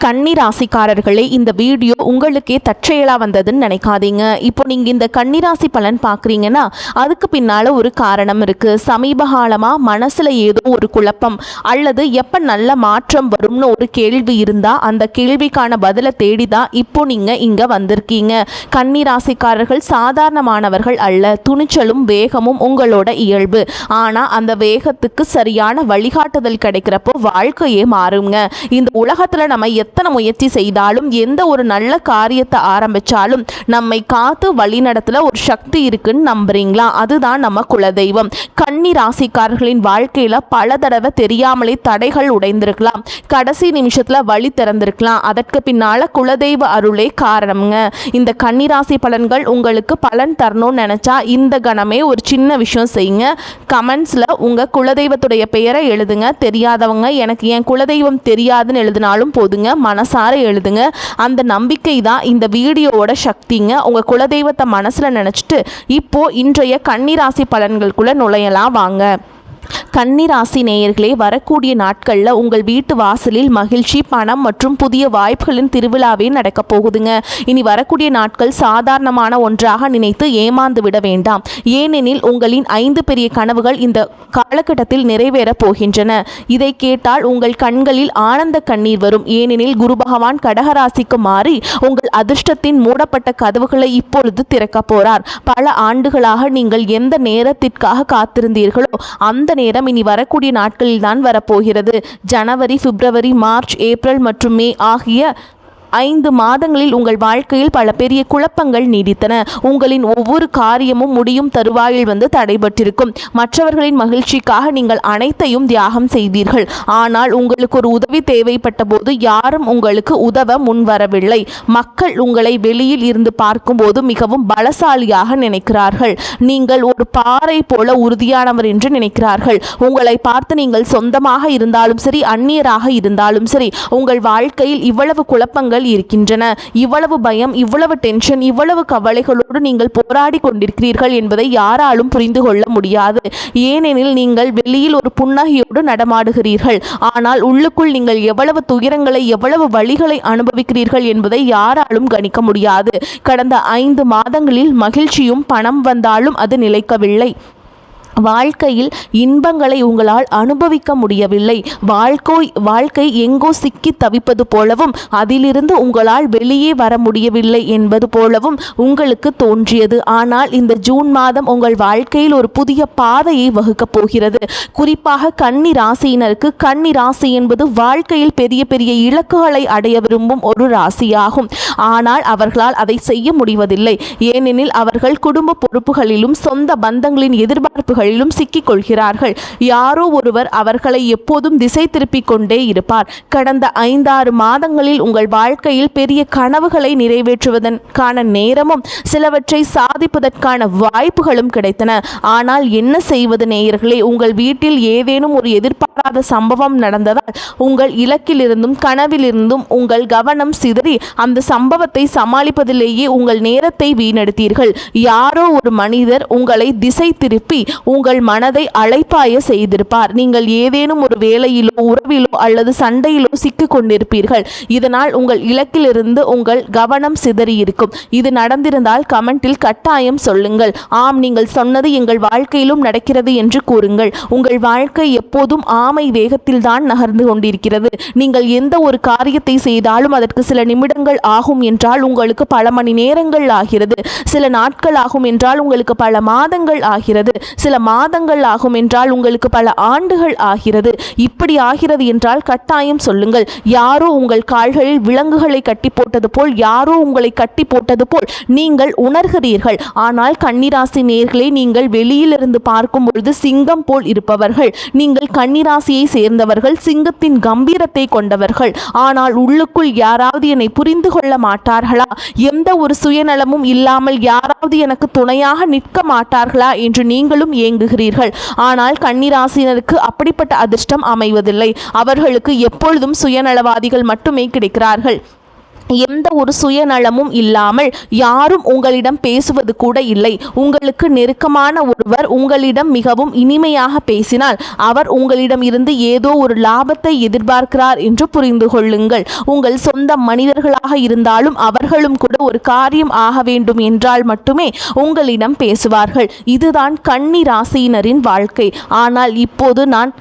கன்னி ராசிக்காரர்களே, இந்த வீடியோ உங்களுக்கே தற்செயலாக வந்ததுன்னு நினைக்காதீங்க. இப்போ நீங்கள் இந்த கன்னிராசி பலன் பார்க்குறீங்கன்னா அதுக்கு பின்னால் ஒரு காரணம் இருக்குது. சமீப காலமாக மனசில் ஏதோ ஒரு குழப்பம் அல்லது எப்போ நல்ல மாற்றம் வரும்னு ஒரு கேள்வி இருந்தால் அந்த கேள்விக்கான பதிலை தேடி தான் இப்போ நீங்கள் இங்கே வந்திருக்கீங்க. கன்னி ராசிக்காரர்கள் சாதாரணமானவர்கள் அல்ல. துணிச்சலும் வேகமும் உங்களோட இயல்பு. ஆனால் அந்த வேகத்துக்கு சரியான வழிகாட்டுதல் கிடைக்கிறப்போ வாழ்க்கையே மாறுங்க. இந்த உலகத்தில் நம்ம எத்தனை முயற்சி செய்தாலும் எந்த ஒரு நல்ல காரியத்தை ஆரம்பிச்சாலும் நம்மை காத்து வழிநடத்துல ஒரு சக்தி இருக்குன்னு நம்புறீங்களா? அதுதான் நம்ம குலதெய்வம். கன்னி ராசிக்காரர்களின் வாழ்க்கையில பல தடவை தெரியாமலே தடைகள் உடைந்திருக்கலாம், கடைசி நிமிஷத்துல வழி திறந்திருக்கலாம். அதற்கு பின்னால குலதெய்வ அருளே காரணம்ங்க. இந்த கன்னிராசி பலன்கள் உங்களுக்கு பலன் தரணும்னு நினைச்சா இந்த கணமே ஒரு சின்ன விஷயம் செய்யுங்க. கமெண்ட்ஸ்ல உங்க குலதெய்வத்துடைய பெயரை எழுதுங்க. தெரியாதவங்க எனக்கு என் குலதெய்வம் தெரியாதுன்னு எழுதினாலும் போதுங்க, மனசார எழுதுங்க. அந்த நம்பிக்கை தான் இந்த வீடியோவோட சக்திங்க. உங்கள் குலதெய்வத்தை மனசில் நினச்சிட்டு இப்போ இன்றைய கன்னிராசி பலன்களுக்குள்ளே நுழையலாம் வாங்க. கன்னிராசி நேயர்களே, வரக்கூடிய நாட்களில் உங்கள் வீட்டு வாசலில் மகிழ்ச்சி, பணம் மற்றும் புதிய வாய்ப்புகளின் திருவிழாவே நடக்க போகுதுங்க. இனி வரக்கூடிய நாட்கள் சாதாரணமான ஒன்றாக நினைத்து ஏமாந்து விட வேண்டாம். ஏனெனில் உங்களின் 5 பெரிய கனவுகள் இந்த காலகட்டத்தில் நிறைவேற போகின்றன. இதை கேட்டால் உங்கள் கண்களில் ஆனந்த கண்ணீர் வரும். ஏனெனில் குரு பகவான் கடகராசிக்கு மாறி உங்கள் அதிர்ஷ்டத்தின் மூடப்பட்ட கதவுகளை இப்பொழுது திறக்க போறார். பல ஆண்டுகளாக நீங்கள் எந்த நேரத்திற்காக காத்திருந்தீர்களோ அந்த நேரம் இனி வரக்கூடிய நாட்களில் தான் வரப்போகிறது. ஜனவரி, பிப்ரவரி, மார்ச், ஏப்ரல் மற்றும் மே ஆகிய 5 மாதங்களில் உங்கள் வாழ்க்கையில் பல பெரிய குழப்பங்கள் நீடித்தன. உங்களின் ஒவ்வொரு காரியமும் முடியும் தருவாயில் வந்து தடைபட்டிருக்கும். மற்றவர்களின் மகிழ்ச்சிக்காக நீங்கள் அனைத்தையும் தியாகம் செய்தீர்கள். ஆனால் உங்களுக்கு ஒரு உதவி தேவைப்பட்ட போது யாரும் உங்களுக்கு உதவ முன்வரவில்லை. மக்கள் உங்களை வெளியில் இருந்து பார்க்கும்போது மிகவும் பலசாலியாக நினைக்கிறார்கள். நீங்கள் ஒரு பாறை போல உறுதியானவர் என்று நினைக்கிறார்கள். உங்களை பார்த்து நீங்கள் சொந்தமாக இருந்தாலும் சரி, அந்நியராக இருந்தாலும் சரி, உங்கள் வாழ்க்கையில் இவ்வளவு குழப்பங்கள் இருக்கின்றன, இவ்வளவு பயம், இவ்வளவு டென்ஷன், இவ்வளவு கவலைகளோடு நீங்கள் போராடி கொண்டிருக்கிறீர்கள் என்பதை யாராலும் புரிந்து கொள்ள முடியாது. ஏனெனில் நீங்கள் வெளியில் ஒரு புன்னகையோடு நடமாடுகிறீர்கள். ஆனால் உள்ளுக்குள் நீங்கள் எவ்வளவு துயரங்களை, எவ்வளவு வலிகளை அனுபவிக்கிறீர்கள் என்பதை யாராலும் கணிக்க முடியாது. கடந்த 5 மாதங்களில் மகிழ்ச்சியும் பணம் வந்தாலும் அது நிலைக்கவில்லை. வாழ்க்கையில் இன்பங்களை உங்களால் அனுபவிக்க முடியவில்லை. வாழ்க்கை எங்கோ சிக்கி தவிப்பது போலவும் அதிலிருந்து உங்களால் வெளியே வர முடியவில்லை என்பது போலவும் உங்களுக்கு தோன்றியது. ஆனால் இந்த ஜூன் மாதம் உங்கள் வாழ்க்கையில் ஒரு புதிய பாதையை வகுக்கப் போகிறது. குறிப்பாக கன்னி ராசியினருக்கு, கன்னி ராசி என்பது வாழ்க்கையில் பெரிய பெரிய இலக்குகளை அடைய விரும்பும் ஒரு ராசியாகும். ஆனால் அவர்களால் அதை செய்ய முடிவதில்லை. ஏனெனில் அவர்கள் குடும்ப பொறுப்புகளிலும் சொந்த பந்தங்களின் எதிர்பார்ப்புகள் சிக்கிக் கொள்கிறார்கள். யாரோ ஒருவர் அவர்களை எப்போதும் திசை திருப்பிக் கொண்டே இருப்பார். கடந்த 5-6 மாதங்களில் உங்கள் வாழ்க்கையில் பெரிய கனவுகளை நிறைவேற்றுவதற்கான நேரமும் சிலவற்றை சாதிப்பதற்கான வாய்ப்புகளும் கிடைத்தன. ஆனால் என்ன செய்வது நேயர்களே? உங்கள் வீட்டில் ஏதேனும் ஒரு எதிர்பாராத சம்பவம் நடந்ததால் உங்கள் இலக்கிலிருந்தும் கனவிலிருந்தும் உங்கள் கவனம் சிதறி அந்த சம்பவத்தை சமாளிப்பதிலேயே உங்கள் நேரத்தை வீணடித்தீர்கள். யாரோ ஒரு மனிதர் உங்களை திசை திருப்பி உங்கள் மனதை அலைப்பாய செய்திருப்பார். நீங்கள் ஏதேனும் ஒரு வேலையிலோ, உறவிலோ அல்லது சண்டையிலோ சிக்கிக் கொண்டிருப்பீர்கள். இதனால் உங்கள் இலக்கிலிருந்து உங்கள் கவனம் சிதறியிருக்கும். இது நடந்திருந்தால் கமெண்டில் கட்டாயம் சொல்லுங்கள். ஆம், நீங்கள் சொன்னது எங்கள் வாழ்க்கையிலும் நடக்கிறது என்று கூறுங்கள். உங்கள் வாழ்க்கை எப்போதும் ஆமை வேகத்தில் தான் நகர்ந்து கொண்டிருக்கிறது. நீங்கள் எந்த ஒரு காரியத்தை செய்தாலும் அதற்கு சில நிமிடங்கள் ஆகும் என்றால் உங்களுக்கு பல மணி நேரங்கள் ஆகிறது. சில நாட்கள் ஆகும் என்றால் உங்களுக்கு பல மாதங்கள் ஆகிறது. சில மாதங்கள் ஆகும் என்றால் உங்களுக்கு பல ஆண்டுகள் ஆகிறது. இப்படி ஆகிறது என்றால் கட்டாயம் சொல்லுங்கள். யாரோ உங்கள் கால்களில் விலங்குகளை கட்டி போட்டது போல், யாரோ உங்களை கட்டி போட்டது போல் நீங்கள் உணர்கிறீர்கள். ஆனால் கன்னிராசி நேயர்களே, நீங்கள் வெளியிலிருந்து பார்க்கும் பொழுது சிங்கம் போல் இருப்பவர்கள். நீங்கள் கன்னிராசியை சேர்ந்தவர்கள், சிங்கத்தின் கம்பீரத்தை கொண்டவர்கள். ஆனால் உள்ளுக்குள் யாராவது என்னை புரிந்து கொள்ள மாட்டார்களா, எந்த ஒரு சுயநலமும் இல்லாமல் யாராவது எனக்கு துணையாக நிற்க மாட்டார்களா என்று நீங்களும் ஏங்குகிறீர்கள். ஆனால் கன்னிராசினருக்கு அப்படிப்பட்ட அதிர்ஷ்டம் அமைவதில்லை. அவர்களுக்கு எப்பொழுதும் சுயநலவாதிகள் மட்டுமே கிடைக்கிறார்கள். எந்த ஒரு சுயநலமும் இல்லாமல் யாரும் உங்களிடம் பேசுவது கூட இல்லை. உங்களுக்கு நெருக்கமான ஒருவர் உங்களிடம் மிகவும் இனிமையாக பேசினால் அவர் உங்களிடம் இருந்து ஏதோ ஒரு லாபத்தை எதிர்பார்க்கிறார் என்று புரிந்து கொள்ளுங்கள். உங்கள் சொந்த மனிதர்களாக இருந்தாலும் அவர்களும் கூட ஒரு காரியம் ஆக வேண்டும் என்றால் மட்டுமே உங்களிடம் பேசுவார்கள். இதுதான் கன்னி ராசியினரின் வாழ்க்கை. ஆனால் இப்போது நான்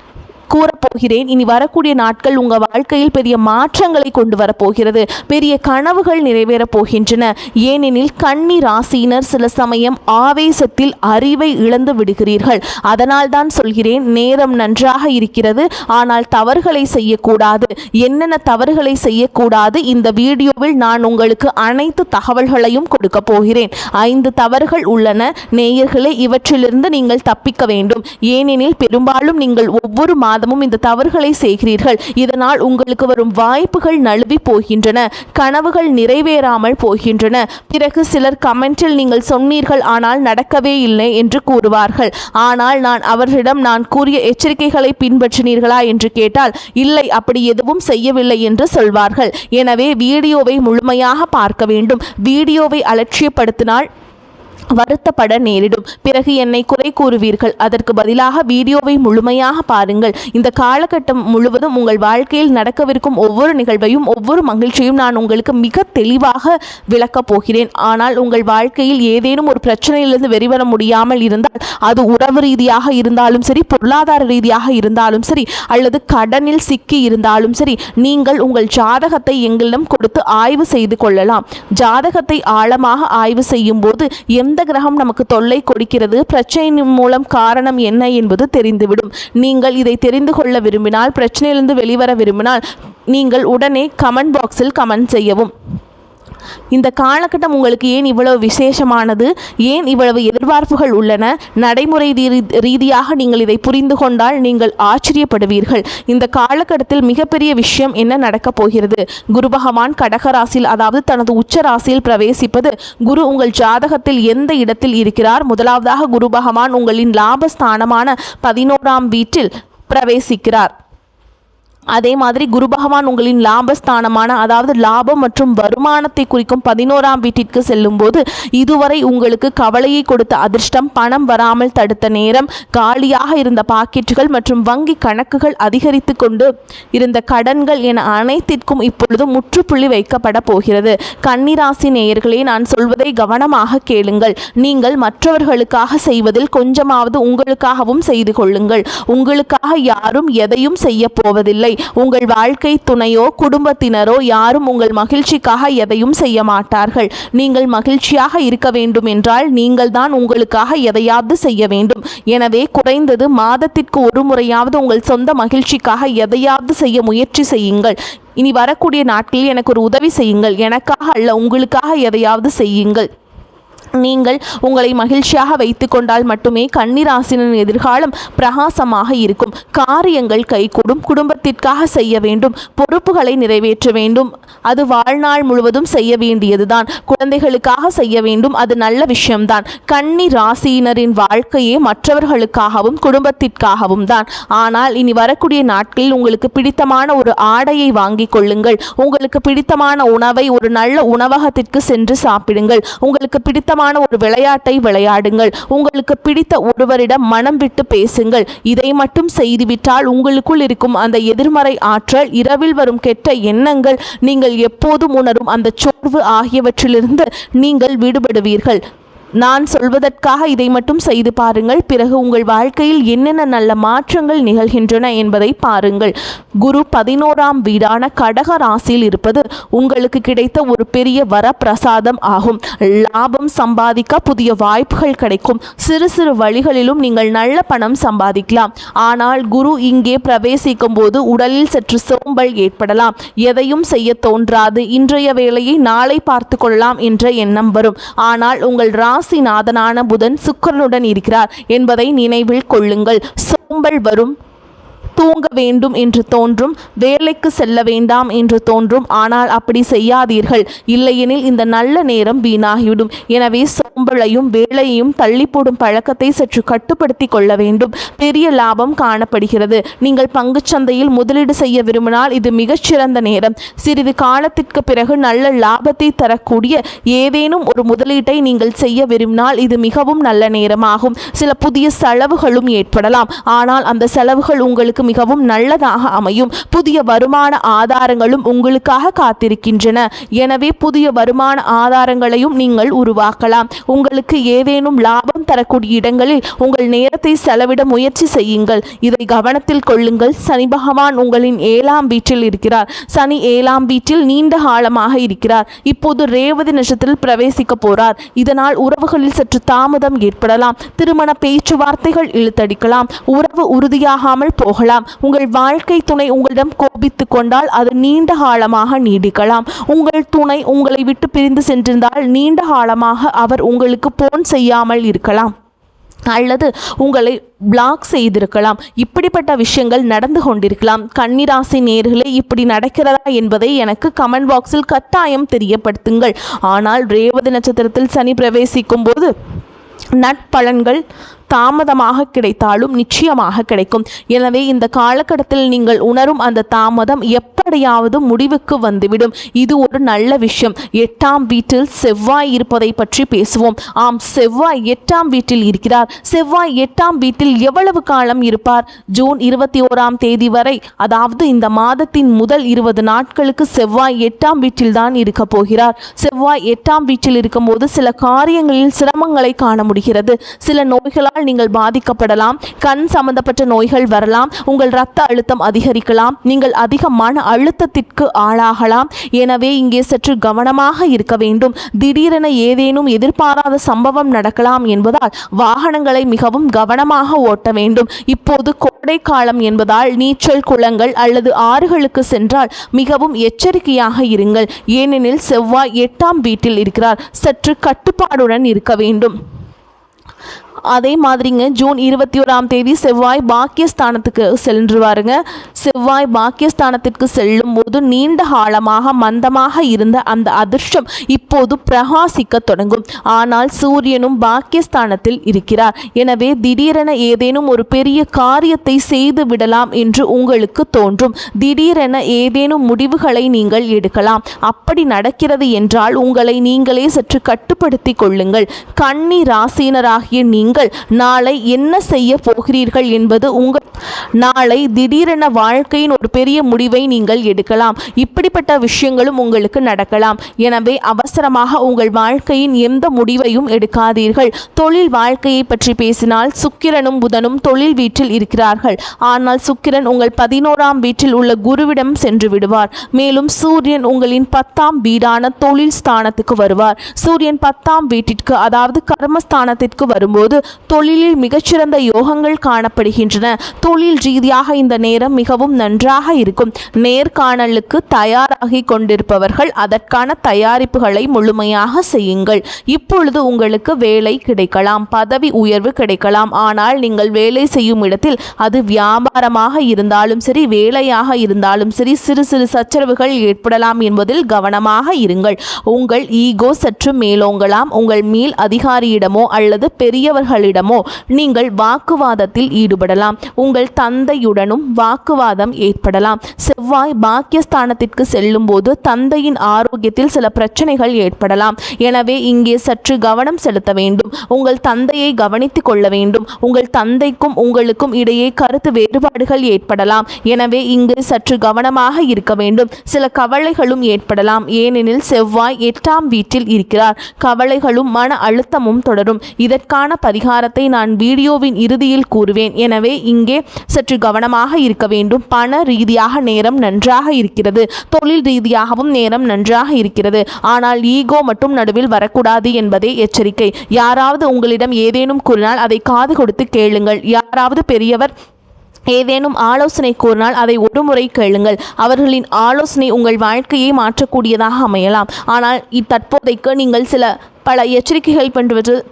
கூறப்போகிறேன், இனி வரக்கூடிய நாட்கள் உங்கள் வாழ்க்கையில் பெரிய மாற்றங்களை கொண்டு வரப்போகிறது. பெரிய கனவுகள் நிறைவேறப் போகின்றன. ஏனெனில் கன்னி ராசியினர் சில சமயம் ஆவேசத்தில் அறிவை இழந்து விடுகிறீர்கள். அதனால் தான் சொல்கிறேன், நேரம் நன்றாக இருக்கிறது, ஆனால் தவறுகளை செய்யக்கூடாது. என்னென்ன தவறுகளை செய்யக்கூடாது, இந்த வீடியோவில் நான் உங்களுக்கு அனைத்து தகவல்களையும் கொடுக்க போகிறேன். 5 தவறுகள் உள்ளன நேயர்களே. இவற்றிலிருந்து நீங்கள் தப்பிக்க வேண்டும். ஏனெனில் பெரும்பாலும் நீங்கள் ஒவ்வொரு மாதமும் இந்த தவறுகளை செய்கிறீர்கள். இதனால் உங்களுக்கு வரும் வாய்ப்புகள் நழுவி போகின்றன, கனவுகள் நிறைவேறாமல் போகின்றன. பிறகு சிலர் கமெண்டில் நீங்கள் சொன்னீர்கள் ஆனால் நடக்கவே இல்லை என்று கூறுவார்கள். ஆனால் நான் அவர்களிடம் நான் கூறிய எச்சரிக்கைகளை பின்பற்றினீர்களா என்று கேட்டால் இல்லை, அப்படி எதுவும் செய்யவில்லை என்று சொல்வார்கள். எனவே வீடியோவை முழுமையாக பார்க்க வேண்டும். வீடியோவை அலட்சியப்படுத்தினால் வருத்தப்பட நேரிடும். பிறகு என்னை குறை கூறுவீர்கள். அதற்கு பதிலாக வீடியோவை முழுமையாக பாருங்கள். இந்த காலகட்டம் முழுவதும் உங்கள் வாழ்க்கையில் நடக்கவிருக்கும் ஒவ்வொரு நிகழ்வையும் ஒவ்வொரு மகிழ்ச்சியும் நான் உங்களுக்கு மிக தெளிவாக விளக்கப் போகிறேன். ஆனால் உங்கள் வாழ்க்கையில் ஏதேனும் ஒரு பிரச்சனையிலிருந்து வெளிவர முடியாமல் இருந்தால், அது உறவு ரீதியாக இருந்தாலும் சரி, பொருளாதார ரீதியாக இருந்தாலும் சரி, அல்லது கடனில் சிக்கி இருந்தாலும் சரி, நீங்கள் உங்கள் ஜாதகத்தை எங்களிடம் கொடுத்து ஆய்வு செய்து கொள்ளலாம். ஜாதகத்தை ஆழமாக ஆய்வு செய்யும் போது எந்த கிரகம் நமக்கு தொல்லை கொடுக்கிறது, பிரச்சனையின் மூலம் காரணம் என்ன என்பது தெரிந்துவிடும். நீங்கள் இதை தெரிந்து கொள்ள விரும்பினால், பிரச்சனையிலிருந்து வெளிவர விரும்பினால், நீங்கள் உடனே கமெண்ட் பாக்ஸில் கமெண்ட் செய்யவும். இந்த காலகட்டம் உங்களுக்கு ஏன் இவ்வளவு விசேஷமானது, ஏன் இவ்வளவு எதிர்பார்ப்புகள் உள்ளன, நடைமுறை ரீதியாக நீங்கள் இதை புரிந்து கொண்டால் நீங்கள் ஆச்சரியப்படுவீர்கள். இந்த காலகட்டத்தில் மிகப்பெரிய விஷயம் என்ன நடக்கப் போகிறது. குரு பகவான் கடகராசியில், அதாவது தனது உச்ச ராசியில் பிரவேசிப்பது. குரு உங்கள் ஜாதகத்தில் எந்த இடத்தில் இருக்கிறார்? முதலாவதாக குரு பகவான் உங்களின் லாபஸ்தானமான 11ஆம் வீட்டில் பிரவேசிக்கிறார். அதே மாதிரி குரு பகவான் உங்களின் லாபஸ்தானமான, அதாவது லாபம் மற்றும் வருமானத்தை குறிக்கும் 11ஆம் வீட்டிற்கு செல்லும் போது இதுவரை உங்களுக்கு கவலையை கொடுத்த அதிர்ஷ்டம், பணம் வராமல் தடுத்த நேரம், காலியாக இருந்த பாக்கெட்டுகள் மற்றும் வங்கி கணக்குகள், அதிகரித்து கொண்டு இருந்த கடன்கள் என அனைத்திற்கும் இப்பொழுது முற்றுப்புள்ளி வைக்கப்பட போகிறது. கன்னிராசி நேயர்களே, நான் சொல்வதை கவனமாக கேளுங்கள். நீங்கள் மற்றவர்களுக்காக செய்வதில் கொஞ்சமாவது உங்களுக்காகவும் செய்து கொள்ளுங்கள். உங்களுக்காக யாரும் எதையும் செய்ய போவதில்லை. உங்கள் வாழ்க்கை துணையோ குடும்பத்தினரோ யாரும் உங்கள் மகிழ்ச்சிக்காக எதையும் செய்ய மாட்டார்கள். நீங்கள் மகிழ்ச்சியாக இருக்க வேண்டும் என்றால் நீங்கள் தான் உங்களுக்காக எதையாவது செய்ய வேண்டும். எனவே குறைந்தது மாதத்திற்கு ஒரு முறையாவது உங்கள் சொந்த மகிழ்ச்சிக்காக எதையாவது செய்ய முயற்சி செய்யுங்கள். இனி வரக்கூடிய நாட்களில் எனக்கு ஒரு உதவி செய்யுங்கள். எனக்காக அல்ல, உங்களுக்காக எதையாவது செய்யுங்கள். நீங்கள் உங்களை மகிழ்ச்சியாக வைத்து கொண்டால் மட்டுமே கன்னிராசினின் எதிர்காலம் பிரகாசமாக இருக்கும். காரியங்கள் கைகூடும். குடும்பத்திற்காக செய்ய வேண்டும், பொறுப்புகளை நிறைவேற்ற வேண்டும், அது வாழ்நாள் முழுவதும் செய்ய வேண்டியதுதான். குழந்தைகளுக்காக செய்ய வேண்டும், அது நல்ல விஷயம்தான். கன்னி ராசியினரின் வாழ்க்கையே மற்றவர்களுக்காகவும் குடும்பத்திற்காகவும் தான். ஆனால் இனி வரக்கூடிய நாட்களில் உங்களுக்கு பிடித்தமான ஒரு ஆடையை வாங்கி கொள்ளுங்கள். உங்களுக்கு பிடித்தமான உணவை ஒரு நல்ல உணவகத்திற்கு சென்று சாப்பிடுங்கள். உங்களுக்கு பிடித்தமான ஒரு விளையாட்டை விளையாடுங்கள். உங்களுக்கு பிடித்த ஒருவரிடம் மனம் விட்டு பேசுங்கள். இதை மட்டும் செய்துவிட்டால் உங்களுக்குள் இருக்கும் அந்த எதிர்மறை ஆற்றல், இரவில் வரும் கெட்ட எண்ணங்கள், நீங்கள் எப்போதும் உணரும் அந்த சோர்வு ஆகியவற்றிலிருந்து நீங்கள் விடுபடுவீர்கள். நான் சொல்வதற்காக இதை மட்டும் செய்து பாருங்கள். பிறகு உங்கள் வாழ்க்கையில் என்னென்ன நல்ல மாற்றங்கள் நிகழ்கின்றன என்பதை பாருங்கள். குரு 11ஆம் வீடான கடக ராசியில் இருப்பது உங்களுக்கு கிடைத்த ஒரு பெரிய வரப்பிரசாதம் ஆகும். லாபம் சம்பாதிக்க புதிய வாய்ப்புகள் கிடைக்கும். சிறு சிறு வழிகளிலும் நீங்கள் நல்ல பணம் சம்பாதிக்கலாம். ஆனால் குரு இங்கே பிரவேசிக்கும் போது உடலில் சற்று சோம்பல் ஏற்படலாம். எதையும் செய்ய தோன்றாது. இன்றைய வேலையை நாளை பார்த்து கொள்ளலாம் என்ற எண்ணம் வரும். ஆனால் உங்கள் ராசிநாதனான புதன் சுக்கிரனுடன் இருக்கிறார் என்பதை நினைவில் கொள்ளுங்கள். சோம்பல் வரும். தூங்க வேண்டும் என்று தோன்றும், வேலைக்கு செல்ல வேண்டாம் என்று தோன்றும். ஆனால் அப்படி செய்யாதீர்கள். இல்லையெனில் இந்த நல்ல நேரம் வீணாகிவிடும். எனவே சோம்பலையும் வேலையையும் தள்ளி போடும் பழக்கத்தை சற்று கட்டுப்படுத்தி கொள்ள வேண்டும். பெரிய லாபம் காணப்படுகிறது. நீங்கள் பங்குச்சந்தையில் முதலீடு செய்ய விரும்பினால் இது மிகச்சிறந்த நேரம். சிறிது காலத்திற்கு பிறகு நல்ல லாபத்தை தரக்கூடிய ஏதேனும் ஒரு முதலீட்டை நீங்கள் செய்ய விரும்பினால் இது மிகவும் நல்ல நேரமாகும். சில புதிய செலவுகளும் ஏற்படலாம், ஆனால் அந்த செலவுகள் உங்களுக்கு மிகவும் நல்லதாக அமையும். புதிய வருமான ஆதாரங்களும் உங்களுக்காக காத்திருக்கின்றன. எனவே புதிய வருமான ஆதாரங்களையும் நீங்கள் உருவாக்கலாம். உங்களுக்கு ஏதேனும் லாபம் தரக்கூடிய இடங்களில் உங்கள் நேரத்தை செலவிட முயற்சி செய்யுங்கள். இதை கவனத்தில் கொள்ளுங்கள். சனி பகவான் உங்களின் 7ஆம் வீட்டில் இருக்கிறார். சனி 7ஆம் வீட்டில் நீண்ட காலமாக இருக்கிறார். இப்போது ரேவதி நட்சத்திரத்தில் பிரவேசிக்க போறார். இதனால் உறவுகளில் சற்று தாமதம் ஏற்படலாம். திருமண பேச்சுவார்த்தைகள் இழுத்தடிக்கலாம். உறவு உறுதியாகாமல் போகலாம். உங்கள் வாழ்க்கை துணை உங்களிடம் கோபித்துக் கொண்டால் அது நீண்ட காலமாக நீடிக்கலாம். உங்கள் துணை உங்களை விட்டு பிரிந்து சென்றிருந்தால் நீண்ட காலமாக அவர் உங்களுக்கு போன் செய்யாமல் இருக்கலாம் அல்லது உங்களை பிளாக் செய்திருக்கலாம். இப்படிப்பட்ட விஷயங்கள் நடந்து கொண்டிருக்கலாம். கன்னிராசி நேயர்களே, இப்படி நடக்கிறதா என்பதை எனக்கு கமெண்ட் பாக்ஸில் கட்டாயம் தெரியப்படுத்துங்கள். ஆனால் ரேவதி நட்சத்திரத்தில் சனி பிரவேசிக்கும் போது நட்பலன்கள் தாமதமாக கிடைத்தாலும் நிச்சயமாக கிடைக்கும். எனவே இந்த காலகட்டத்தில் நீங்கள் உணரும் அந்த தாமதம் எப்படியாவது முடிவுக்கு வந்துவிடும். இது ஒரு நல்ல விஷயம். 8ஆம் வீட்டில் செவ்வாய் இருப்பதை பற்றி பேசுவோம். ஆம், செவ்வாய் 8ஆம் வீட்டில் இருக்கிறார். செவ்வாய் 8ஆம் வீட்டில் எவ்வளவு காலம் இருப்பார்? ஜூன் 21ஆம் தேதி வரை, அதாவது இந்த மாதத்தின் முதல் 20 நாட்களுக்கு செவ்வாய் 8ஆம் வீட்டில் தான் இருக்க போகிறார். செவ்வாய் 8ஆம் வீட்டில் இருக்கும்போது சில காரியங்களில் சிரமங்களை காண முடிகிறது. சில நோய்களால் நீங்கள் பாதிக்கப்படலாம். கண் சம்பந்தப்பட்ட நோய்கள் வரலாம். உங்கள் இரத்த அழுத்தம் அதிகரிக்கலாம். நீங்கள் அதிக மன அழுத்தத்திற்கு ஆளாகலாம். எனவே இங்கே சற்று கவனமாக இருக்க வேண்டும். திடீரென ஏதேனும் எதிர்பாராத சம்பவம் நடக்கலாம் என்பதால் வாகனங்களை மிகவும் கவனமாக ஓட்ட வேண்டும். இப்போது கோடை காலம் என்பதால் நீச்சல் குளங்கள் அல்லது ஆறுகளுக்கு சென்றால் மிகவும் எச்சரிக்கையாக இருங்கள். ஏனெனில் செவ்வாய் 8ஆம் வீட்டில் இருக்கிறார். சற்று கட்டுப்பாடுடன் இருக்க வேண்டும். அதே மாதிரிங்க ஜூன் 21ஆம் தேதி செவ்வாய் பாக்கியஸ்தானத்துக்கு சென்றுவாருங்க. செவ்வாய் பாக்கியஸ்தானத்திற்கு செல்லும் போது நீண்ட காலமாக மந்தமாக இருந்த அந்த அதிர்ஷ்டம் இப்போது பிரகாசிக்க தொடங்கும். ஆனால் சூரியனும் பாக்கியஸ்தானத்தில் இருக்கிறார். எனவே திடீரென ஏதேனும் ஒரு பெரிய காரியத்தை செய்து விடலாம் என்று உங்களுக்கு தோன்றும். திடீரென ஏதேனும் முடிவுகளை நீங்கள் எடுக்கலாம். அப்படி நடக்கிறது என்றால் உங்களை நீங்களே சற்று கட்டுப்படுத்திக் கொள்ளுங்கள். கன்னி ராசினராகிய நீங்கள் நாளை என்ன செய்ய போகிறீர்கள் என்பது உங்கள் நாளை திடீரென வாழ்க்கையின் ஒரு பெரிய முடிவை நீங்கள் எடுக்கலாம். இப்படிப்பட்ட விஷயங்களும் உங்களுக்கு நடக்கலாம். எனவே அவசரமாக உங்கள் வாழ்க்கையின் எந்த முடிவையும் எடுக்காதீர்கள். தொழில் வாழ்க்கையை பற்றி பேசினால் சுக்கிரனும் புதனும் தொழில் வீட்டில் இருக்கிறார்கள். ஆனால் சுக்கிரன் உங்கள் 11ஆம் வீட்டில் உள்ள குருவிடம் சென்று விடுவார். மேலும் சூரியன் உங்களின் 10ஆம் வீடான தொழில் ஸ்தானத்துக்கு வருவார். சூரியன் 10ஆம் வீட்டிற்கு, அதாவது கர்மஸ்தானத்திற்கு வரும்போது தொழிலில் மிகச்சிறந்த யோகங்கள் காணப்படுகின்றன. தொழில் ரீதியாக இந்த நேரம் மிகவும் நன்றாக இருக்கும். நேர்காணலுக்கு தயாராகி கொண்டிருப்பவர்கள் அதற்கான தயாரிப்புகளை முழுமையாக செய்யுங்கள். இப்பொழுது உங்களுக்கு வேலை கிடைக்கலாம், பதவி உயர்வு கிடைக்கலாம். ஆனால் நீங்கள் வேலை செய்யும் இடத்தில் அது வியாபாரமாக இருந்தாலும் சரி, வேலையாக இருந்தாலும் சரி, சிறு சிறு சச்சரவுகள் ஏற்படலாம் என்பதில் கவனமாக இருங்கள். உங்கள் ஈகோ சற்று மேலோங்கலாம். உங்கள் மேல் அதிகாரியிடமோ அல்லது பெரியவர்களிடமோ நீங்கள் வாக்குவாதத்தில் ஈடுபடலாம். உங்கள் தந்தையுடனும் வாக்குவாதம் ஏற்படலாம். செவ்வாய் பாக்கியஸ்தானத்திற்கு செல்லும் போது தந்தையின் ஆரோக்கியத்தில் சில பிரச்சனைகள் ஏற்படலாம். எனவே இங்கே சற்று கவனம் செலுத்த வேண்டும். உங்கள் தந்தையை கவனித்துக் கொள்ள வேண்டும். உங்கள் தந்தைக்கும் உங்களுக்கும் இடையே கருத்து வேறுபாடுகள் ஏற்படலாம். எனவே இங்கு சற்று கவனமாக இருக்க வேண்டும். சில கவலைகளும் ஏற்படலாம். ஏனெனில் செவ்வாய் 8ஆம் வீட்டில் இருக்கிறார். கவலைகளும் மன அழுத்தமும் தொடரும். இதற்கான பரிகாரத்தை நான் வீடியோவின் இறுதியில் கூறுவேன். எனவே இங்கே சற்று கவனமாக இருக்க வேண்டும். பண ரீதியாக நேரம் நன்றாக இருக்கிறது. தொழில் ரீதியாகவும் நேரம் நன்றாக இருக்கிறது. ஆனால் ஈகோ மட்டும் நடுவில் வரக்கூடாது என்பதே எச்சரிக்கை. யாராவது உங்களிடம் ஏதேனும் கூறினால் அதை காது கொடுத்து கேளுங்கள். யாராவது பெரியவர் ஏதேனும் ஆலோசனை கூறினால் அதை ஒரு முறை கேளுங்கள். அவர்களின் ஆலோசனை உங்கள் வாழ்க்கையை மாற்றக்கூடியதாக அமையலாம். ஆனால் தற்போதைக்கு நீங்கள் சில பல எச்சரிக்கைகள்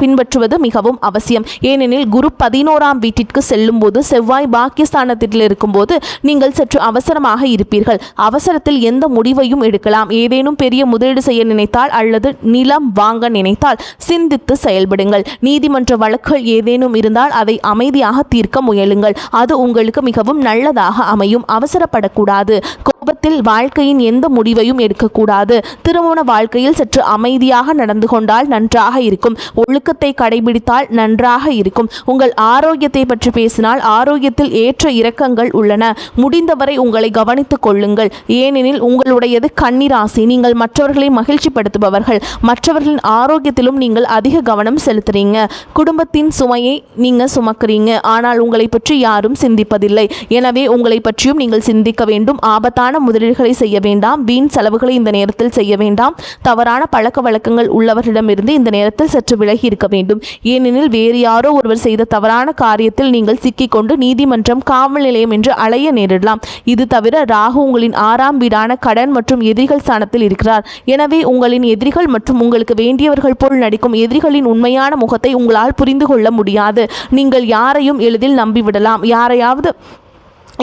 பின்பற்றுவது மிகவும் அவசியம். ஏனெனில் குரு 11ஆம் வீட்டிற்கு செல்லும் போது செவ்வாய் பாக்கியஸ்தானத்தில் இருக்கும்போது நீங்கள் சற்று அவசரமாக இருப்பீர்கள். அவசரத்தில் எந்த முடிவையும் எடுக்கலாம். ஏதேனும் பெரிய முதலீடு செய்ய நினைத்தால் அல்லது நிலம் வாங்க நினைத்தால் சிந்தித்து செயல்படுங்கள். நீதிமன்ற வழக்குகள் ஏதேனும் இருந்தால் அதை அமைதியாக தீர்க்க முயலுங்கள். அது உங்களுக்கு மிகவும் நல்லதாக அமையும். அவசரப்படக்கூடாது. கோபத்தில் வாழ்க்கையின் எந்த முடிவையும் எடுக்கக்கூடாது. திருமண வாழ்க்கையில் சற்று அமைதியாக நடந்து கொண்டால் நன்றாக இருக்கும். ஒழுக்கத்தை கடைபிடித்தால் நன்றாக இருக்கும். உங்கள் ஆரோக்கியத்தை பற்றி பேசினால் ஆரோக்கியத்தில் ஏற்ற இறக்கங்கள் உள்ளன. முடிந்தவரை உங்களை கவனித்துக் கொள்ளுங்கள். ஏனெனில் உங்களுடையது கன்னிராசி. நீங்கள் மற்றவர்களை மகிழ்ச்சிப்படுத்துபவர்கள். மற்றவர்களின் ஆரோக்கியத்திலும் நீங்கள் அதிக கவனம் செலுத்துறீங்க. குடும்பத்தின் சுமையை நீங்க சுமக்கிறீங்க. ஆனால் உங்களை பற்றி யாரும் சிந்திப்பதில்லை. எனவே உங்களை பற்றியும் நீங்கள் சிந்திக்க வேண்டும். ஆபத்தான முதலீடுகளை செய்ய வேண்டாம். வீண் செலவுகளை இந்த நேரத்தில் செய்ய வேண்டாம். தவறான பழக்க வழக்கங்கள் உள்ளவர்களிடமிருந்து இந்த நேரத்தில் சற்று விலகி இருக்க வேண்டும். ஏனெனில் வேறு யாரோ ஒருவர் செய்த தவறான காரியத்தில் நீங்கள் சிக்கிக்கொண்டு நீதிமன்றம், காவல் நிலையம் என்று அலைய நேரிடலாம். இது தவிர ராகு உங்களின் 6ஆம் வீடான கடன் மற்றும் எதிரிகள் ஸ்தானத்தில் இருக்கிறார். எனவே உங்களின் எதிரிகள் மற்றும் உங்களுக்கு வேண்டியவர்கள் போல் நடிக்கும் எதிரிகளின் உண்மையான முகத்தை உங்களால் புரிந்து கொள்ள முடியாது. நீங்கள் யாரையும் எளிதில் நம்பிவிடலாம். யாரையாவது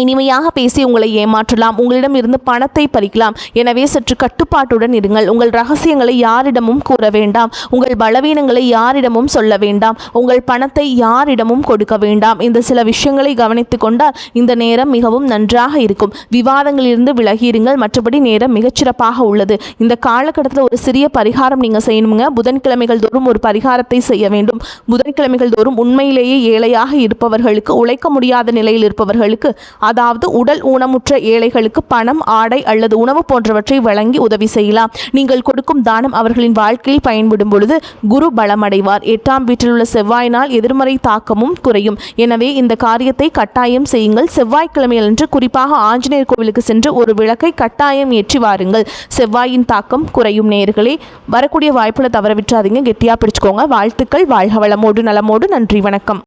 இனிமையாக பேசி உங்களை ஏமாற்றலாம். உங்களிடம் இருந்து பணத்தை பறிக்கலாம். எனவே சற்று கட்டுப்பாட்டுடன் இருங்கள். உங்கள் ரகசியங்களை யாரிடமும் கூற வேண்டாம். உங்கள் பலவீனங்களை யாரிடமும் சொல்ல வேண்டாம். உங்கள் பணத்தை யாரிடமும் கொடுக்க வேண்டாம். இந்த சில விஷயங்களை கவனித்துக் கொண்டால் இந்த நேரம் மிகவும் நன்றாக இருக்கும். விவாதங்களிலிருந்து விலகியிருங்கள். மற்றபடி நேரம் மிகச்சிறப்பாக உள்ளது. இந்த காலகட்டத்தில் ஒரு சிறிய பரிகாரம் நீங்கள் செய்யணுங்க. புதன்கிழமைகள் தோறும் ஒரு பரிகாரத்தை செய்ய வேண்டும். புதன்கிழமைகள் தோறும் உண்மையிலேயே ஏழையாக இருப்பவர்களுக்கு, உழைக்க முடியாத நிலையில் இருப்பவர்களுக்கு, அதாவது உடல் ஊனமுற்ற ஏழைகளுக்கு பணம், ஆடை அல்லது உணவு போன்றவற்றை வழங்கி உதவி செய்யலாம். நீங்கள் கொடுக்கும் தானம் அவர்களின் வாழ்க்கையில் பயன்படும் பொழுது குரு பலமடைவார். 8ஆம் வீட்டில் உள்ள செவ்வாயினால் எதிர்மறை தாக்கமும் குறையும். எனவே இந்த காரியத்தை கட்டாயம் செய்யுங்கள். செவ்வாய்க்கிழமையன்று குறிப்பாக ஆஞ்சநேயர் கோவிலுக்கு சென்று ஒரு விளக்கை கட்டாயம் ஏற்றி வாருங்கள். செவ்வாயின் தாக்கம் குறையும். நேயர்களே, வரக்கூடிய வாய்ப்புகளை தவற விட்டுறாதீங்க. கெட்டியா பிடிச்சுக்கோங்க. வாழ்த்துக்கள். வாழ்க வளமோடு நலமோடு. நன்றி, வணக்கம்.